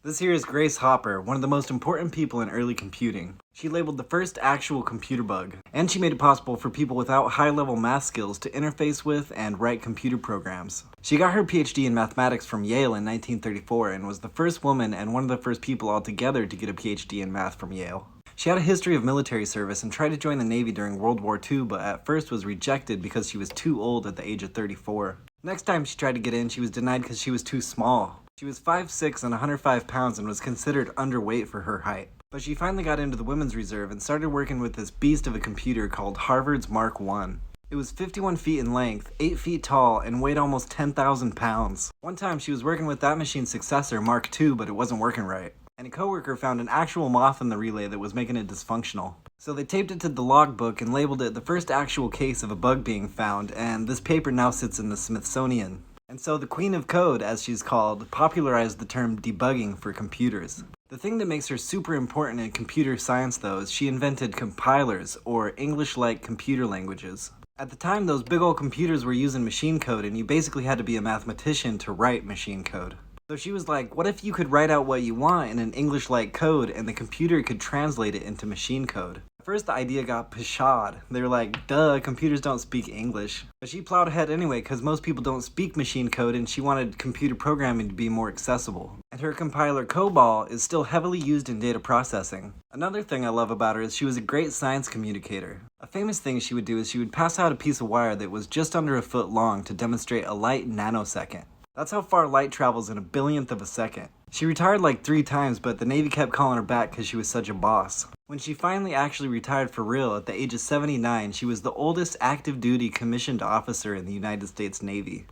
This here is Grace Hopper, one of the most important people in early computing. She labeled the first actual computer bug, and she made it possible for people without high-level math skills to interface with and write computer programs. She got her PhD in mathematics from Yale in 1934 and was the first woman and one of the first people altogether to get a PhD in math from Yale. She had a history of military service and tried to join the Navy during World War II, but at first was rejected because she was too old at the age of 34. Next time she tried to get in, she was denied because she was too small. She was 5'6" and 105 pounds and was considered underweight for her height. But she finally got into the Women's Reserve and started working with this beast of a computer called Harvard's Mark I. It was 51 feet in length, 8 feet tall, and weighed almost 10,000 pounds. One time she was working with that machine's successor, Mark II, but it wasn't working right. And a coworker found an actual moth in the relay that was making it dysfunctional. So they taped it to the logbook and labeled it the first actual case of a bug being found, and this paper now sits in the Smithsonian. And so the Queen of Code, as she's called, popularized the term debugging for computers. The thing that makes her super important in computer science, though, is she invented compilers, or English-like computer languages. At the time, those big old computers were using machine code, and you basically had to be a mathematician to write machine code. So she was like, what if you could write out what you want in an English-like code, and the computer could translate it into machine code? At first the idea got pshawed. They were like, duh, computers don't speak English. But she plowed ahead anyway because most people don't speak machine code and she wanted computer programming to be more accessible. And her compiler COBOL is still heavily used in data processing. Another thing I love about her is she was a great science communicator. A famous thing she would do is she would pass out a piece of wire that was just under a foot long to demonstrate a light nanosecond. That's how far light travels in a billionth of a second. She retired like 3 times, but the Navy kept calling her back because she was such a boss. When she finally actually retired for real at the age of 79, she was the oldest active duty commissioned officer in the United States Navy.